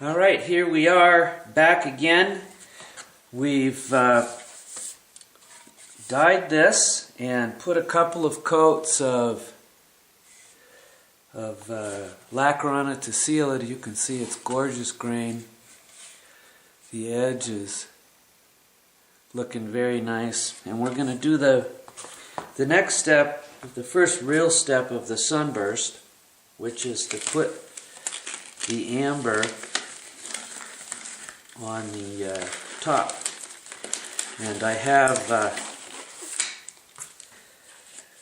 Alright, here we are back again. We've dyed this and put a couple of coats of lacquer on it to seal it. You can see it's gorgeous grain. The edge is looking very nice. And we're going to do the next step, the first real step of the Sunburst, which is to put the amber on the top. And I have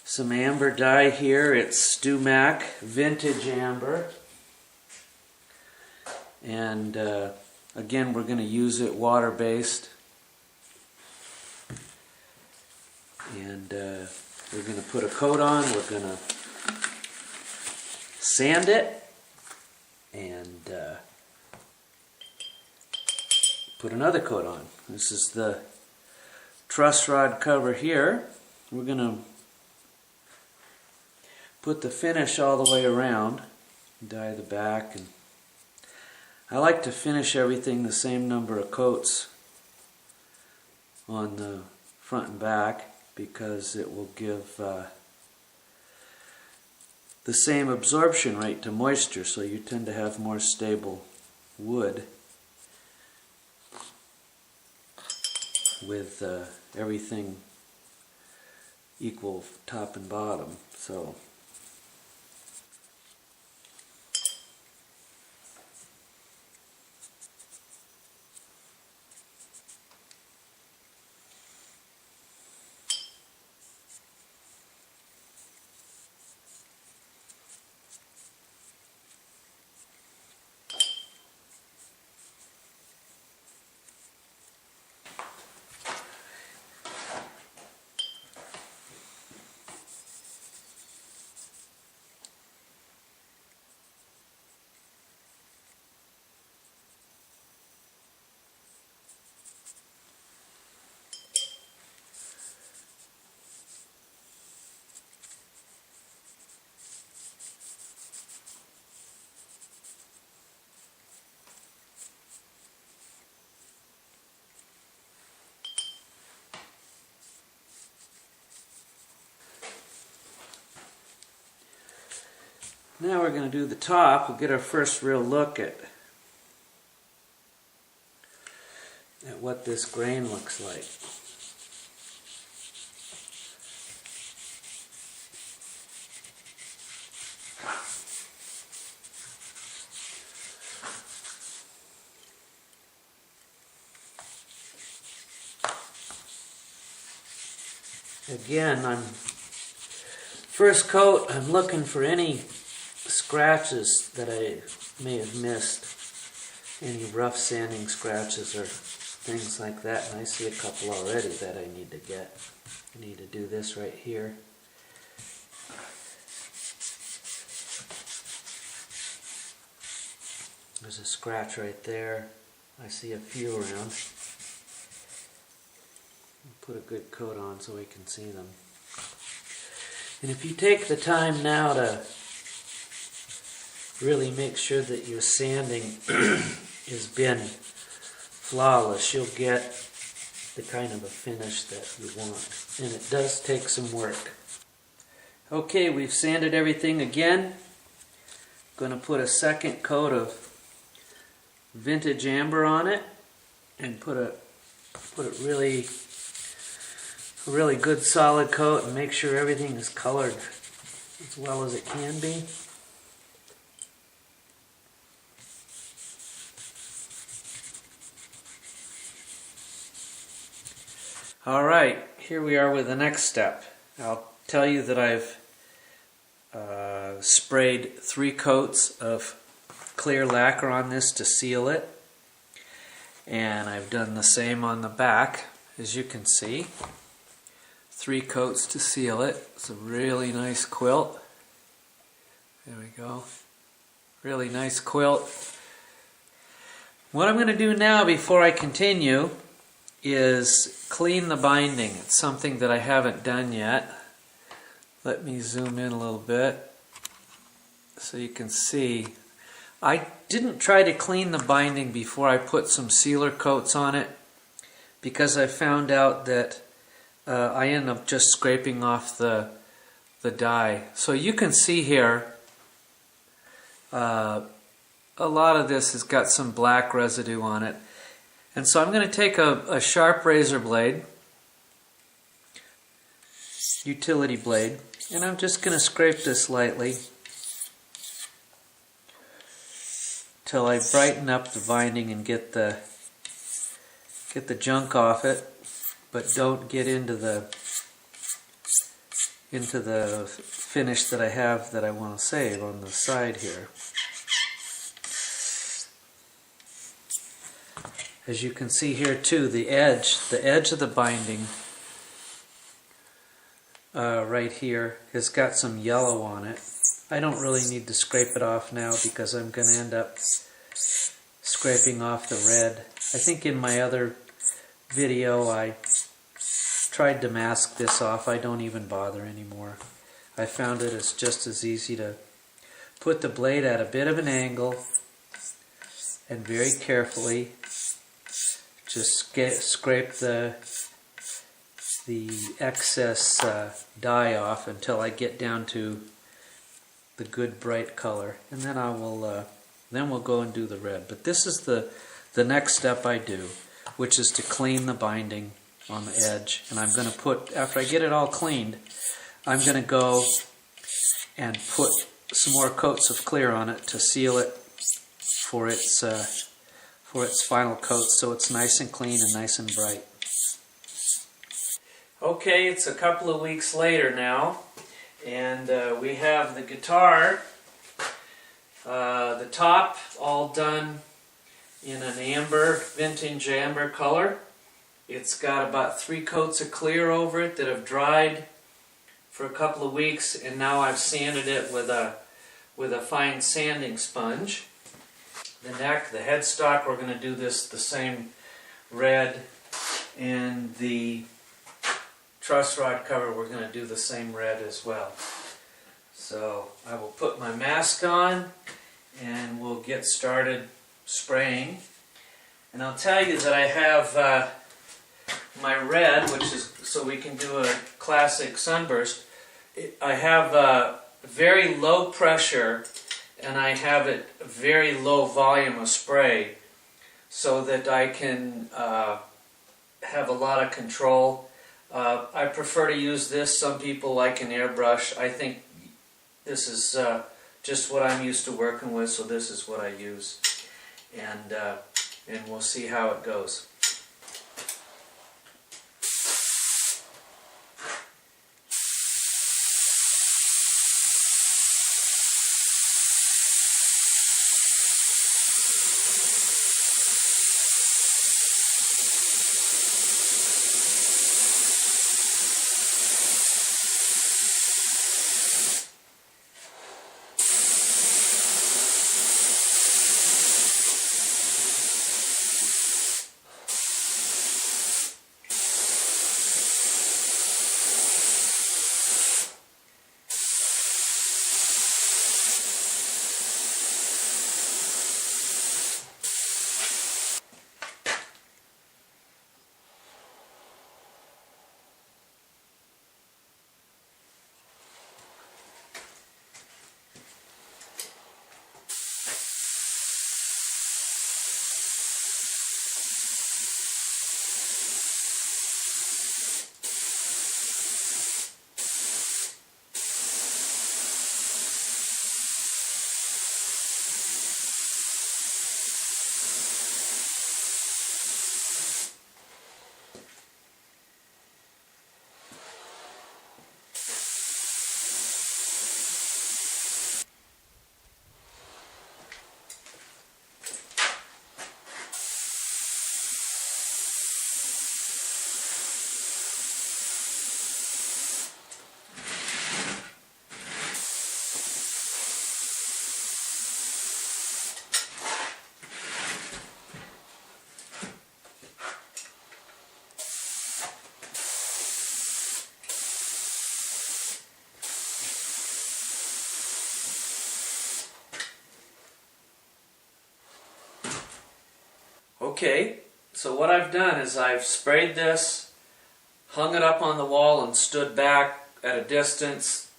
some amber dye here. It's Mac Vintage Amber. And again, we're going to use it water-based. And we're going to put a coat on. We're going to sand it and put another coat on. This is the truss rod cover here. We're going to put the finish all the way around, dye the back, and I like to finish everything the same number of coats on the front and back because it will give the same absorption rate to moisture, so you tend to have more stable wood with everything equal top and bottom. So now we're going to do the top. We'll get our first real look at what this grain looks like. Again, first coat, I'm looking for any scratches that I may have missed, any rough sanding scratches or things like that, and I see a couple already that I need to get. I need to do this right here. There's a scratch right there. I see a few around. Put a good coat on so we can see them. And if you take the time now to really make sure that your sanding has been flawless, you'll get the kind of a finish that you want. And it does take some work. Okay, we've sanded everything again. Going to put a second coat of Vintage Amber on it and put a really good solid coat and make sure everything is colored as well as it can be. Alright, here we are with the next step. I'll tell you that I've sprayed 3 coats of clear lacquer on this to seal it. And I've done the same on the back, as you can see. 3 coats to seal it. It's a really nice quilt. There we go. Really nice quilt. What I'm going to do now before I continue is clean the binding. It's something that I haven't done yet. Let me zoom in a little bit so you can see. I didn't try to clean the binding before I put some sealer coats on it because I found out that I end up just scraping off the dye. So you can see here a lot of this has got some black residue on it. And so I'm going to take a sharp razor blade, utility blade, and I'm just going to scrape this lightly till I brighten up the binding and get the junk off it, but don't get into the finish that I have that I want to save on the side here. As you can see here too, the edge of the binding right here has got some yellow on it. I don't really need to scrape it off now because I'm going to end up scraping off the red. I think in my other video I tried to mask this off. I don't even bother anymore. I found it is just as easy to put the blade at a bit of an angle and very carefully just scrape the excess dye off until I get down to the good bright color, and then we'll go and do the red. But this is the next step I do, which is to clean the binding on the edge. And I'm going to put, after I get it all cleaned, I'm going to go and put some more coats of clear on it to seal it for its final coat, so it's nice and clean and nice and bright. Okay, it's a couple of weeks later now, and we have the guitar, the top all done in an amber, vintage amber color. It's got about 3 coats of clear over it that have dried for a couple of weeks, and now I've sanded it with a fine sanding sponge. The neck, the headstock, we're going to do this the same red, and the truss rod cover, we're going to do the same red as well. So I will put my mask on and we'll get started spraying. And I'll tell you that I have my red, which is so we can do a classic Sunburst. I have very low pressure, and I have it very low volume of spray so that I can have a lot of control. I prefer to use this. Some people like an airbrush. I think this is just what I'm used to working with, so this is what I use. And we'll see how it goes. Okay, so what I've done is I've sprayed this, hung it up on the wall and stood back at a distance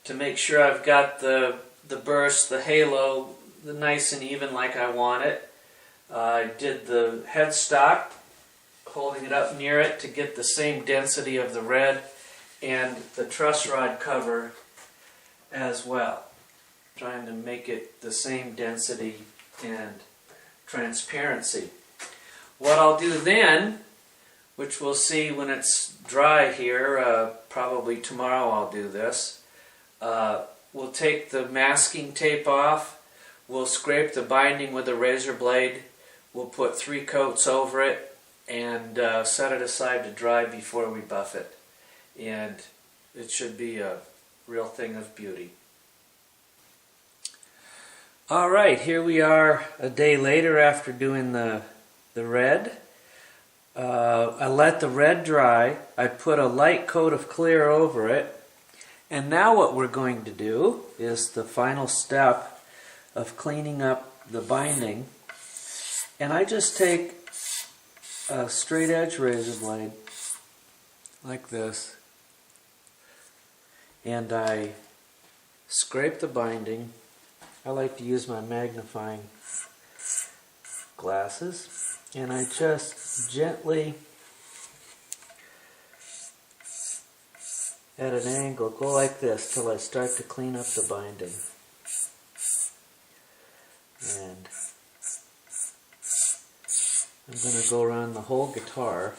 to make sure I've got the burst, the halo, nice and even like I want it. I did the headstock, holding it up near it to get the same density of the red, and the truss rod cover as well. Trying to make it the same density and transparency. What I'll do then, which we'll see when it's dry here, probably tomorrow I'll do this, we'll take the masking tape off, we'll scrape the binding with a razor blade, we'll put 3 coats over it, and set it aside to dry before we buff it. And it should be a real thing of beauty. Alright, here we are a day later after doing the red. I let the red dry, I put a light coat of clear over it, and now what we're going to do is the final step of cleaning up the binding. And I just take a straight edge razor blade like this, and I scrape the binding. I like to use my magnifying glasses, and I just gently, at an angle, go like this till I start to clean up the binding. And I'm going to go around the whole guitar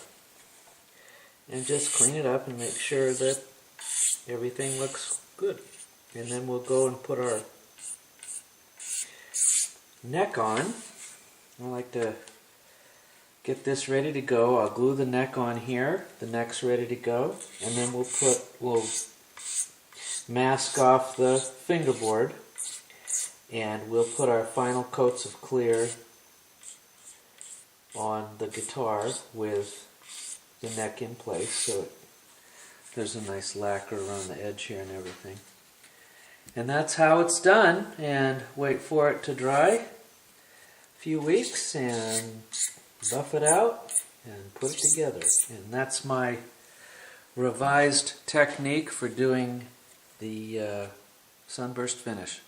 and just clean it up and make sure that everything looks good. And then we'll go and put our neck on. I like to get this ready to go. I'll glue the neck on here. The neck's ready to go. And then we'll mask off the fingerboard, and we'll put our final coats of clear on the guitar with the neck in place, so there's a nice lacquer around the edge here and everything. And that's how it's done, and wait for it to dry a few weeks and buff it out and put it together. And that's my revised technique for doing the Sunburst finish.